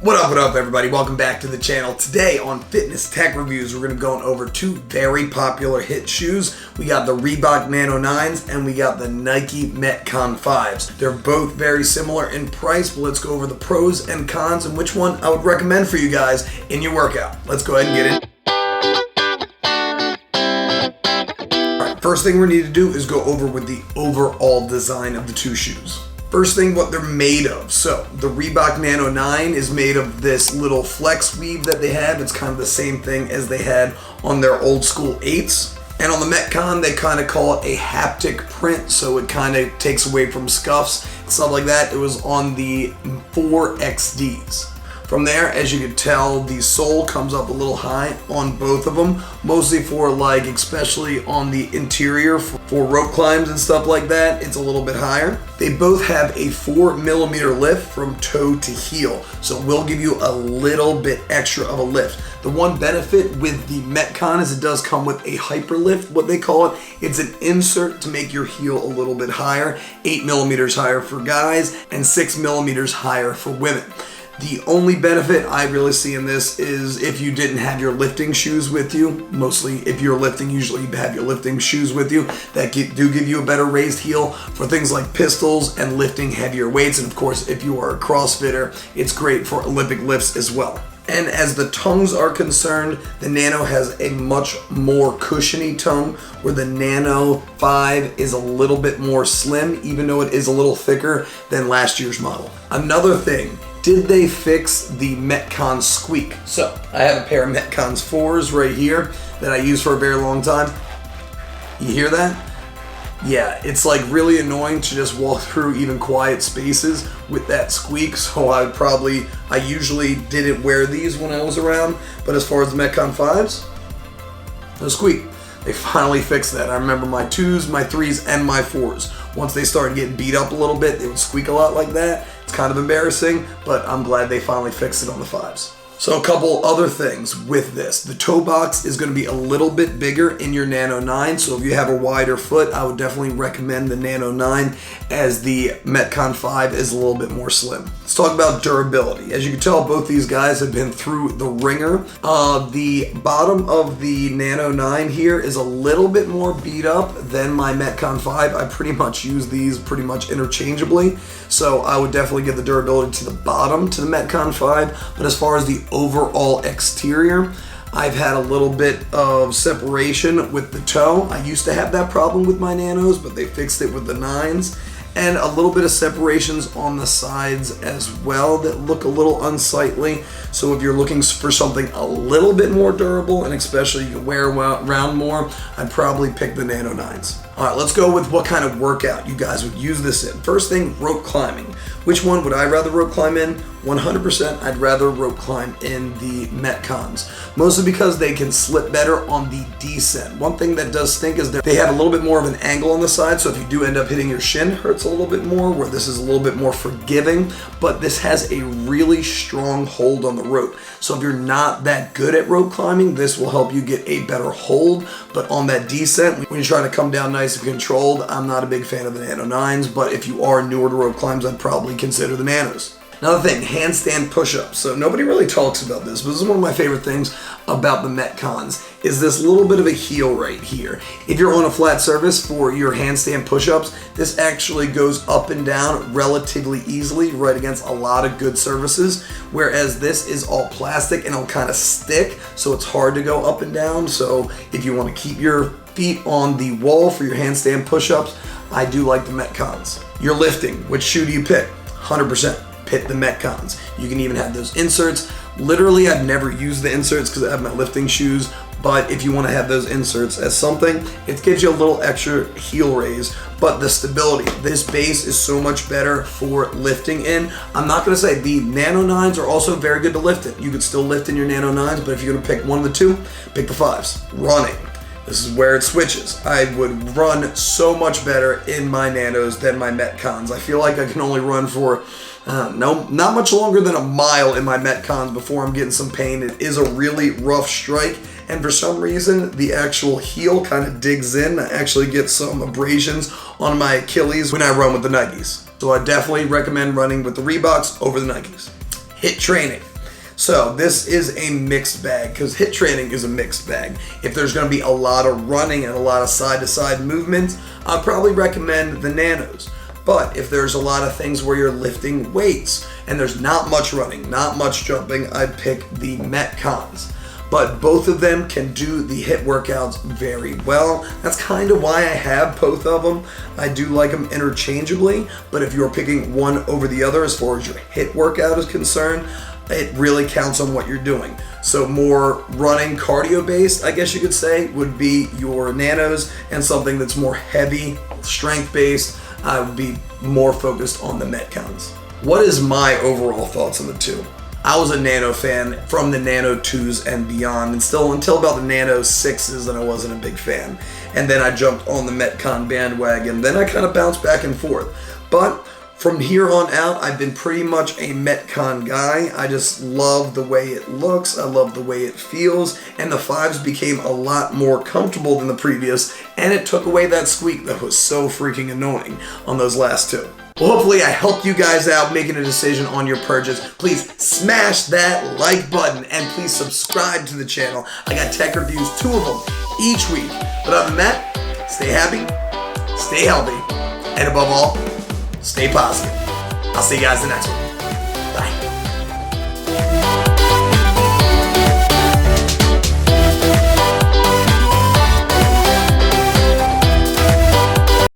What up everybody? Welcome back to the channel. Today on Fitness Tech Reviews, we're going to go over two very popular HIIT shoes. We got the Reebok Nano 9s and we got the Nike Metcon 5s. They're both very similar in price, but let's go over the pros and cons and which one I would recommend for you guys in your workout. Let's go ahead and get in. Alright, first thing we need to do is go over with the overall design of the two shoes. First thing, what they're made of. So the Reebok Nano 9 is made of this little flex weave that they have. It's kind of the same thing as they had on their old school 8s. And on the Metcon, they kind of call it a haptic print, so it kind of takes away from scuffs and stuff like that. It was on the 4XDs. From there, as you can tell, the sole comes up a little high on both of them, mostly for like, especially on the interior for rope climbs and stuff like that, it's a little bit higher. They both have a 4mm lift from toe to heel, so it will give you a little bit extra of a lift. The one benefit with the Metcon is it does come with a hyperlift, what they call it. It's an insert to make your heel a little bit higher, 8mm higher for guys and 6mm higher for women. The only benefit I really see in this is if you didn't have your lifting shoes with you. Mostly if you're lifting, usually you have your lifting shoes with you that do give you a better raised heel for things like pistols and lifting heavier weights. And of course, if you are a CrossFitter, it's great for Olympic lifts as well. And as the tongues are concerned, the Nano has a much more cushiony tongue, where the Nano 5 is a little bit more slim, even though it is a little thicker than last year's model. Another thing, did they fix the Metcon squeak? So I have a pair of Metcon's 4s right here that I use for a very long time. You hear that? Yeah, it's like really annoying to just walk through even quiet spaces with that squeak, so I usually didn't wear these when I was around, but as far as the Metcon 5s, no squeak. They finally fixed that. I remember my 2s, my 3s, and my 4s. Once they started getting beat up a little bit, they would squeak a lot like that. It's kind of embarrassing, but I'm glad they finally fixed it on the 5s. So a couple other things with this. The toe box is going to be a little bit bigger in your Nano 9, so if you have a wider foot, I would definitely recommend the Nano 9, as the Metcon 5 is a little bit more slim. Let's talk about durability. As you can tell, both these guys have been through the ringer. The bottom of the Nano 9 here is a little bit more beat up than my Metcon 5. I pretty much use these pretty much interchangeably, so I would definitely give the durability to the bottom to the Metcon 5, but as far as the overall exterior, I've had a little bit of separation with the toe. I used to have that problem with my Nanos, but they fixed it with the 9s. And a little bit of separations on the sides as well that look a little unsightly. So if you're looking for something a little bit more durable, and especially you can wear around more, I'd probably pick the Nano 9s. All right, let's go with what kind of workout you guys would use this in. First thing, rope climbing. Which one would I rather rope climb in? 100%, I'd rather rope climb in the Metcons. Mostly because they can slip better on the descent. One thing that does stink is they have a little bit more of an angle on the side, so if you do end up hitting your shin, it hurts a little bit more, where this is a little bit more forgiving, but this has a really strong hold on the rope. So if you're not that good at rope climbing, this will help you get a better hold, but on that descent, when you're trying to come down nice and controlled, I'm not a big fan of the Nano 9s, but if you are newer to rope climbs, I'd probably consider the Nanos. Another thing, handstand push-ups. So nobody really talks about this, but this is one of my favorite things about the Metcons, is this little bit of a heel right here. If you're on a flat surface for your handstand push-ups, this actually goes up and down relatively easily right against a lot of good surfaces, whereas this is all plastic and it'll kind of stick, so it's hard to go up and down. So if you want to keep your feet on the wall for your handstand push-ups, I do like the Metcons. You're lifting, which shoe do you pick? 100%. Pick the Metcons. You can even have those inserts. Literally, I've never used the inserts because I have my lifting shoes, but if you want to have those inserts as something, it gives you a little extra heel raise, but the stability, this base is so much better for lifting in. I'm not going to say the Nano 9s are also very good to lift in. You could still lift in your Nano 9s, but if you're going to pick one of the two, pick the 5s. Running. This is where it switches. I would run so much better in my Nanos than my Metcons. I feel like I can only run for, not much longer than a mile in my Metcons before I'm getting some pain. It is a really rough strike, and for some reason, the actual heel kind of digs in. I actually get some abrasions on my Achilles when I run with the Nikes. So I definitely recommend running with the Reeboks over the Nikes. HIIT training. So this is a mixed bag because HIIT training is a mixed bag. If there's going to be a lot of running and a lot of side-to-side movements, I'd probably recommend the Nanos. But if there's a lot of things where you're lifting weights and there's not much running, not much jumping, I'd pick the Metcons. But both of them can do the HIIT workouts very well. That's kind of why I have both of them. I do like them interchangeably, but if you're picking one over the other as far as your HIIT workout is concerned, it really counts on what you're doing. So more running, cardio based, I guess you could say, would be your Nanos, and something that's more heavy, strength based, I would be more focused on the Metcons. What is my overall thoughts on the two? I was a Nano fan from the Nano 2s and beyond, and still until about the Nano 6s, and I wasn't a big fan. And then I jumped on the Metcon bandwagon. Then I kind of bounced back and forth. But from here on out, I've been pretty much a Metcon guy. I just love the way it looks. I love the way it feels. And the 5s became a lot more comfortable than the previous, and it took away that squeak that was so freaking annoying on those last two. Well, hopefully I helped you guys out making a decision on your purchase. Please smash that like button and please subscribe to the channel. I got tech reviews, 2 of them each week. But other than that, stay happy, stay healthy, and above all, stay positive. I'll see you guys in the next one.